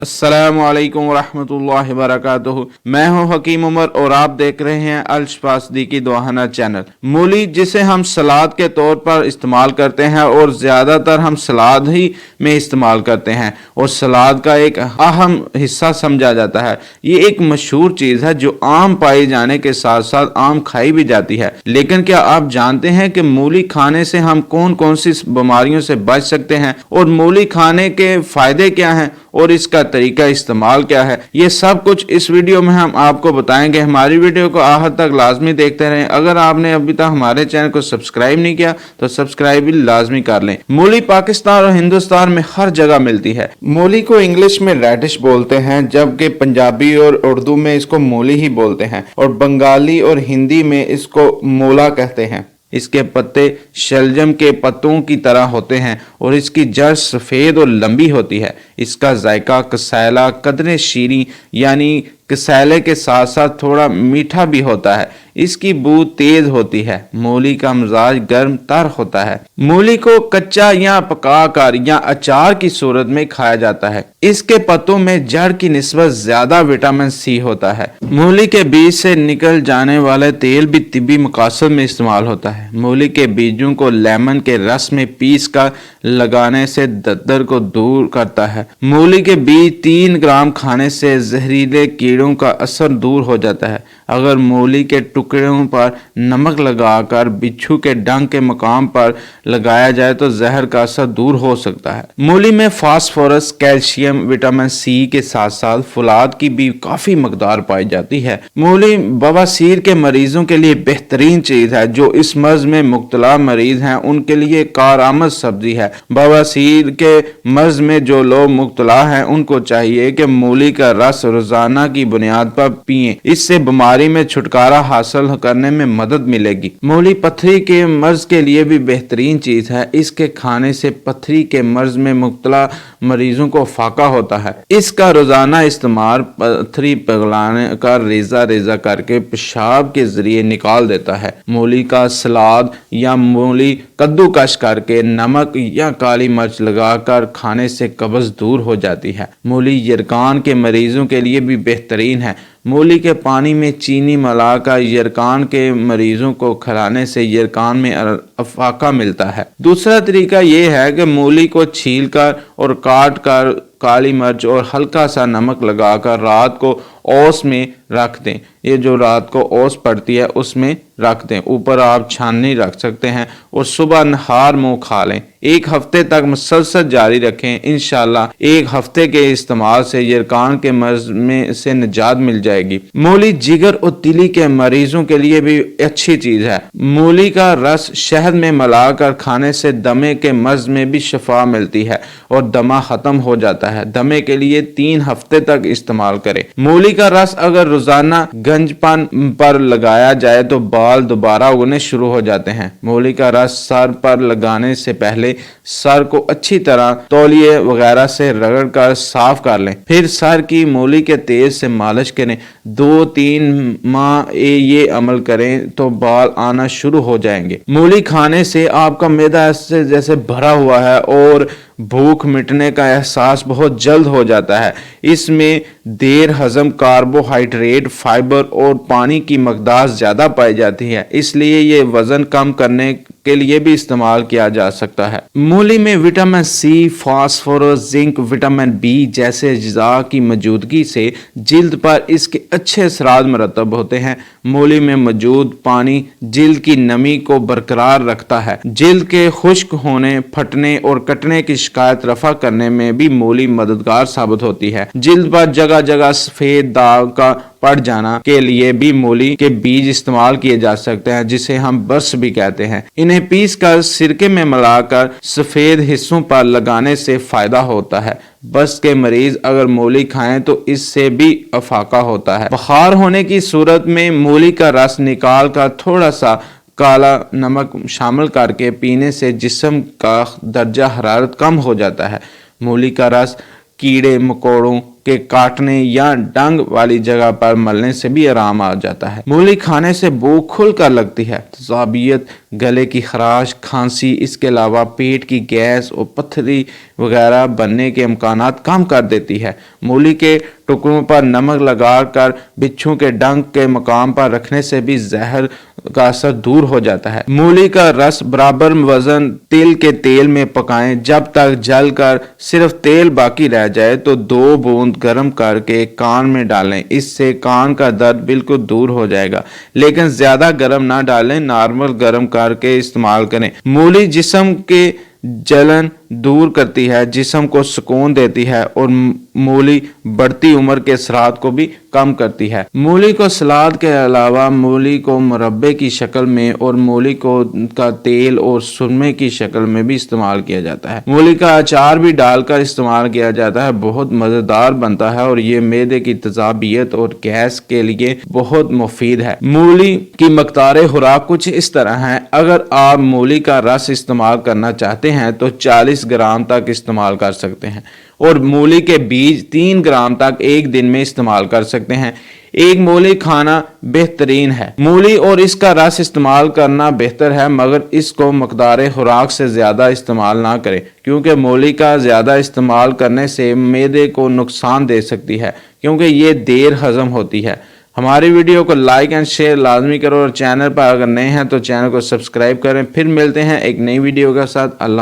अस्सलामुअलैकुम वरहमतुल्लाहि वबरकातुहू। मैं हूं हकीम उमर और आप देख रहे हैं अल शफा सिद्दीकी दुआखाना चैनल। मूली जिसे हम सलाद के तौर पर इस्तेमाल करते हैं और ज़्यादातर हम सलाद ही में इस्तेमाल करते हैं और सलाद का एक अहम हिस्सा समझा जाता है। ये एक मशहूर चीज़ है जो आम पाई जाने के साथ साथ आम खाई भी जाती है। लेकिन क्या आप जानते हैं कि मूली खाने से हम कौन कौन सी बीमारियों से बच सकते हैं और मूली खाने के फ़ायदे क्या हैं और इसका तरीका इस्तेमाल क्या है? ये सब कुछ इस वीडियो में हम आपको बताएंगे। हमारी वीडियो को आखिर तक लाजमी देखते रहें। अगर आपने अभी तक हमारे चैनल को सब्सक्राइब नहीं किया तो सब्सक्राइब भी लाजमी कर लें। मूली पाकिस्तान और हिंदुस्तान में हर जगह मिलती है। मूली को इंग्लिश में रेडिश बोलते हैं, जबकि पंजाबी और उर्दू में इसको मूली ही बोलते हैं और बंगाली और हिंदी में इसको मूला कहते हैं। इसके पत्ते शलजम के पत्तों की तरह होते हैं और इसकी जड़ सफ़ेद और लंबी होती है। इसका जायका कसैला कदरे शीरी यानी कसैले के साथ साथ थोड़ा मीठा भी होता है। इसकी बू तेज होती है। मूली का मिजाज गर्म तर होता है। मूली को कच्चा या पकाकर या अचार की सूरत में खाया जाता है। इसके पत्तों में जड़ की निस्बत ज्यादा विटामिन सी होता है। मूली के बीज से निकल जाने वाले तेल भी तिब्बी मकासद में इस्तेमाल होता है। मूली के बीजों को लेमन के रस में पीस कर लगाने से दद्दर को दूर करता है। मूली के बीज 3 ग्राम खाने से जहरीले कीड़ों का असर दूर हो जाता है। अगर मूली के टुकड़ों पर नमक लगाकर बिच्छू के डंक के मकाम पर लगाया जाए तो जहर का असर दूर हो सकता है। मूली में फास्फोरस, कैल्शियम, विटामिन सी के साथ साथ फुलाद की भी काफी मकदार पाई जाती है। मूली बवासीर के मरीजों के लिए बेहतरीन चीज है। जो इस मर्ज में मुब्तला मरीज हैं उनके लिए कारआमद सब्जी है। बवासीर के मर्ज में जो लोग मुब्तला हैं उनको चाहिए कि मूली का रस रोजाना की बुनियाद पर पिएं। इससे बीमारी में छुटकारा हासिल करने में मदद मिलेगी। मूली पथरी के मर्ज के लिए भी बेहतरीन चीज है। इसके खाने से पथरी के मर्ज में मुब्तला मरीजों को फाका होता है। इसका रोजाना इस्तेमाल पथरी पिघलाने का रेजा रेजा करके पेशाब के जरिए निकाल देता है। मूली का सलाद या मूली कद्दूकश करके नमक या काली मिर्च लगाकर खाने से कब्ज दूर हो जाती है। मूली यरकान के मरीजों के लिए भी बेहतरीन है। मूली के पानी में चीनी मिलाकर यरकान के मरीजों को खिलाने से यरकान में अफाका मिलता है। दूसरा तरीका यह है कि मूली को छीलकर और काट कर काली मिर्च और हल्का सा नमक लगाकर रात को ओस में रख दें। ये जो रात को ओस पड़ती है उसमें रख दें। ऊपर आप छाननी रख सकते हैं और सुबह नहार मुंह खा लें। 1 हफ्ते तक मुसलसल जारी रखें। इंशाल्लाह 1 हफ्ते के इस्तेमाल से यरकान के मर्ज में से निजात मिल जाएगी। मूली जिगर और तिली के मरीजों के लिए भी अच्छी चीज है। मूली का रस शहद में मिलाकर खाने से दमे के मर्ज में भी शफा मिलती है और दमा खत्म हो जाता है। दमे के लिए 3 हफ्ते तक इस्तेमाल करें। मूली का रस अगर रोजाना गंजपन पर लगाया जाए तो बाल दोबारा उगने शुरू हो जाते हैं। मूली का रस सर पर लगाने से पहले सर को अच्छी तरह तौलिए वगैरह से रगड़ कर साफ कर लें। फिर सर की मूली के तेल से मालिश करें। 2-3 माह ये अमल करें तो बाल आना शुरू हो जाएंगे। मूली खाने से आपका मैदा ऐसे जैसे भरा हुआ है और भूख मिटने का एहसास बहुत जल्द हो जाता है। इसमें देर हजम कार्बोहाइड्रेट, फाइबर और पानी की मकदार ज्यादा पाई जाती है, इसलिए ये वजन कम करने के लिए भी इस्तेमाल किया जा सकता है। मूली में vitamin C, phosphorus, zinc, vitamin B जैसे अज्जा की मौजूदगी से जिल्द पर इसके अच्छे असरात मरतब होते हैं। मूली में मौजूद पानी जिल्द की नमी को बरकरार रखता है। जिल्द के खुश्क होने, फटने और कटने की शिकायत रफा करने में भी मूली मददगार साबित होती है। जिल्द पर जगह जगह सफेद दाग का पड़ जाना के लिए भी मूली के बीज इस्तेमाल किए जा सकते हैं, जिसे हम बर्स भी कहते हैं। इन्हें पीस कर सिरके में मिलाकर सफेद हिस्सों पर लगाने से फायदा होता है। बस के मरीज अगर मूली खाएं तो इससे भी अफाका होता है। बुखार होने की सूरत में मूली का रस निकाल कर थोड़ा सा काला नमक शामिल करके पीने से जिस्म का दर्जा हरारत कम हो जाता है। मूली का रस कीड़े मकोड़ों, के काटने या डंग वाली जगह पर मलने से भी आराम आ जाता है। मूली खाने से भूख खुलकर लगती है। तजाबियत, गले की खराश, खांसी, इसके अलावा पेट की गैस और पथरी वगैरह बनने के इम्कानात कम कर देती है। मूली के टुकड़ों पर नमक लगाकर बिच्छू के डंक के मकाम पर रखने से भी जहर का असर दूर हो जाता है। मूली का रस बराबर वजन तिल के तेल में पकाएं। जब तक जल कर सिर्फ तेल बाकी रह जाए तो 2 बूंद गर्म करके कान में डालें। इससे कान का दर्द बिल्कुल दूर हो जाएगा, लेकिन ज्यादा गर्म ना डालें, नॉर्मल गर्म करके इस्तेमाल करें। मूली जिस्म के जलन दूर करती है, जिस्म को सुकून देती है और मूली बढ़ती उम्र के असरात को भी कम करती है। मूली को सलाद के अलावा मूली को मुरब्बे की शक्ल में और मूली को का तेल और सुरमे की शक्ल में भी इस्तेमाल किया जाता है। मूली का अचार भी डालकर इस्तेमाल किया जाता है, बहुत मज़ेदार बनता है और ये मैदे की तजाबियत और गैस के लिए बहुत मुफीद है। मूली की मकदार खुराक कुछ इस तरह है। अगर आप मूली का रस इस्तेमाल करना चाहते हैं तो 40 ग्राम तक इस्तेमाल कर सकते हैं और मूली के बीज 3 ग्राम तक एक दिन में इस्तेमाल कर सकते हैं। एक मूली खाना बेहतरीन है। मूली और इसका रस इस्तेमाल करना बेहतर है, मगर इसको मकदार खुराक से ज़्यादा इस्तेमाल ना करें, क्योंकि मूली का ज़्यादा इस्तेमाल करने से मैदे को नुकसान दे सकती है, क्योंकि ये देर हजम होती है। हमारी वीडियो को लाइक एंड शेयर लाजमी करो और चैनल पर अगर नए हैं तो चैनल को सब्सक्राइब करें। फिर मिलते हैं एक नई वीडियो के साथ। अल्लाह।